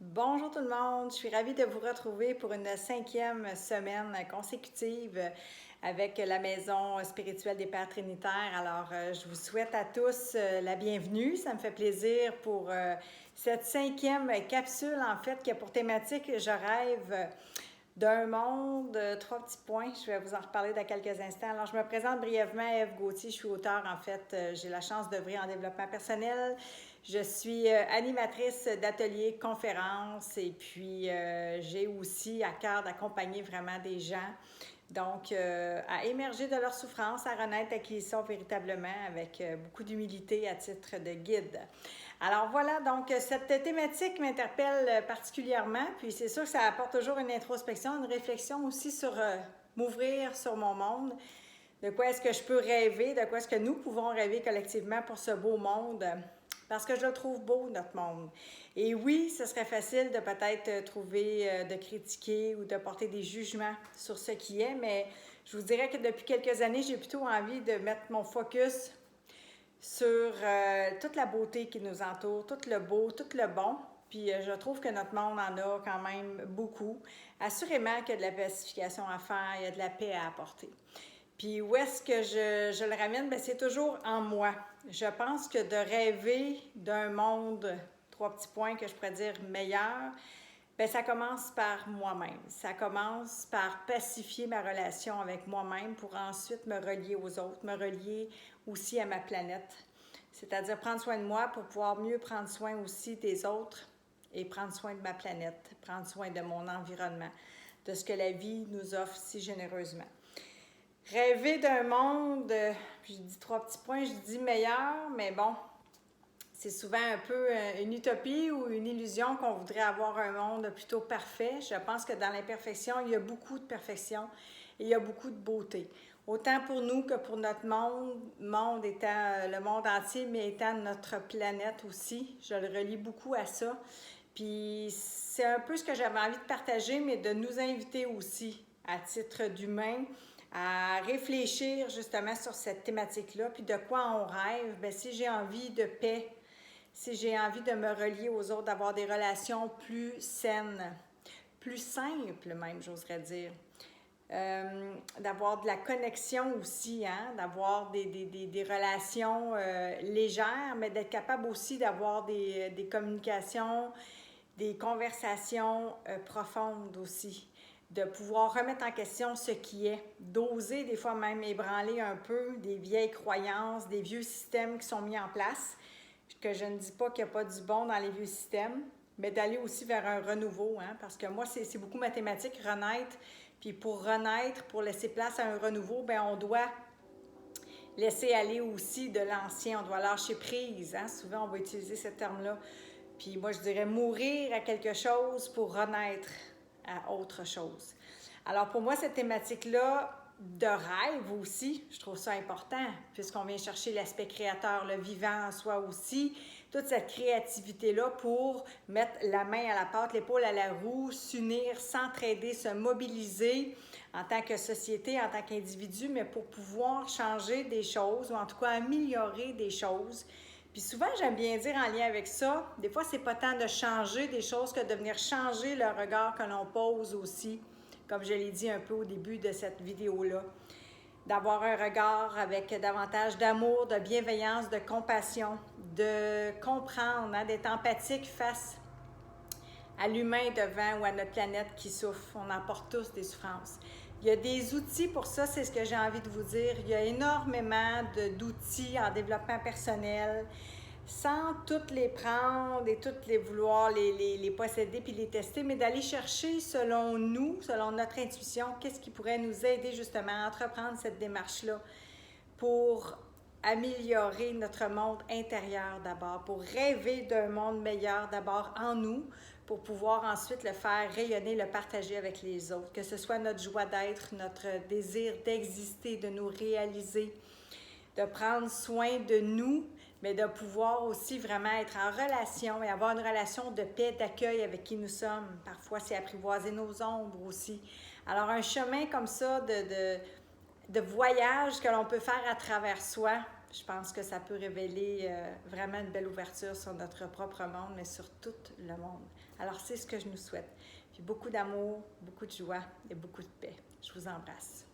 Bonjour tout le monde, je suis ravie de vous retrouver pour une 5e semaine consécutive avec la Maison spirituelle des Pères Trinitaires. Alors, je vous souhaite à tous la bienvenue. Ça me fait plaisir pour cette 5e capsule, en fait, qui a pour thématique « Je rêve d'un monde », 3 petits points. Je vais vous en reparler dans quelques instants. Alors, je me présente brièvement, Ève Gauthier. Je suis auteure, en fait. J'ai la chance d'œuvrer en développement personnel. Je suis animatrice d'ateliers, conférences et puis j'ai aussi à cœur d'accompagner vraiment des gens. Donc, à émerger de leur souffrance, à renaître à qui ils sont véritablement avec beaucoup d'humilité à titre de guide. Alors voilà, donc cette thématique m'interpelle particulièrement, puis c'est sûr que ça apporte toujours une introspection, une réflexion aussi sur m'ouvrir sur mon monde. De quoi est-ce que je peux rêver, de quoi est-ce que nous pouvons rêver collectivement pour ce beau monde, parce que je le trouve beau, notre monde. Et oui, ce serait facile de peut-être trouver, de critiquer ou de porter des jugements sur ce qui est, mais je vous dirais que depuis quelques années, j'ai plutôt envie de mettre mon focus sur toute la beauté qui nous entoure, tout le beau, tout le bon. Puis je trouve que notre monde en a quand même beaucoup. Assurément qu'il y a de la pacification à faire, il y a de la paix à apporter. Puis où est-ce que je le ramène? Bien, c'est toujours en moi. Je pense que de rêver d'un monde, 3 petits points que je pourrais dire meilleur, bien, ça commence par moi-même. Ça commence par pacifier ma relation avec moi-même pour ensuite me relier aux autres, me relier aussi à ma planète. C'est-à-dire prendre soin de moi pour pouvoir mieux prendre soin aussi des autres et prendre soin de ma planète, prendre soin de mon environnement, de ce que la vie nous offre si généreusement. Rêver d'un monde, puis je dis 3 petits points, je dis meilleur, mais bon, c'est souvent un peu une utopie ou une illusion qu'on voudrait avoir un monde plutôt parfait. Je pense que dans l'imperfection, il y a beaucoup de perfection et il y a beaucoup de beauté. Autant pour nous que pour notre monde étant le monde entier, mais étant notre planète aussi. Je le relie beaucoup à ça. Puis c'est un peu ce que j'avais envie de partager, mais de nous inviter aussi, à titre d'humain, à réfléchir justement sur cette thématique-là, puis de quoi on rêve. Bien, si j'ai envie de paix, si j'ai envie de me relier aux autres, d'avoir des relations plus saines, plus simples même, j'oserais dire. D'avoir de la connexion aussi, hein? D'avoir des relations légères, mais d'être capable aussi d'avoir des communications, des conversations profondes aussi, de pouvoir remettre en question ce qui est, d'oser des fois même ébranler un peu des vieilles croyances, des vieux systèmes qui sont mis en place, que je ne dis pas qu'il n'y a pas du bon dans les vieux systèmes, mais d'aller aussi vers un renouveau, hein, parce que moi, c'est beaucoup mathématique, renaître, puis pour renaître, pour laisser place à un renouveau, bien, on doit laisser aller aussi de l'ancien, on doit lâcher prise, hein? Souvent on va utiliser ce terme-là. Puis moi je dirais mourir à quelque chose pour renaître à autre chose. Alors pour moi cette thématique-là de rêve aussi, je trouve ça important puisqu'on vient chercher l'aspect créateur, le vivant en soi aussi, toute cette créativité-là pour mettre la main à la pâte, l'épaule à la roue, s'unir, s'entraider, se mobiliser en tant que société, en tant qu'individu, mais pour pouvoir changer des choses ou en tout cas améliorer des choses. Puis souvent, j'aime bien dire en lien avec ça, des fois, c'est pas tant de changer des choses que de venir changer le regard que l'on pose aussi, comme je l'ai dit un peu au début de cette vidéo-là. D'avoir un regard avec davantage d'amour, de bienveillance, de compassion, de comprendre, hein, d'être empathique face à l'humain devant ou à notre planète qui souffre. On en porte tous des souffrances. Il y a des outils pour ça, c'est ce que j'ai envie de vous dire. Il y a énormément d'outils en développement personnel, sans toutes les prendre et toutes les vouloir les posséder puis les tester, mais d'aller chercher selon nous, selon notre intuition, qu'est-ce qui pourrait nous aider justement à entreprendre cette démarche-là pour améliorer notre monde intérieur d'abord, pour rêver d'un monde meilleur d'abord en nous, pour pouvoir ensuite le faire rayonner, le partager avec les autres, que ce soit notre joie d'être, notre désir d'exister, de nous réaliser, de prendre soin de nous, mais de pouvoir aussi vraiment être en relation et avoir une relation de paix, d'accueil avec qui nous sommes. Parfois, c'est apprivoiser nos ombres aussi. Alors, un chemin comme ça de voyage que l'on peut faire à travers soi, Je pense que ça peut révéler vraiment une belle ouverture sur notre propre monde, mais sur tout le monde. Alors, c'est ce que je nous souhaite. Puis beaucoup d'amour, beaucoup de joie et beaucoup de paix. Je vous embrasse.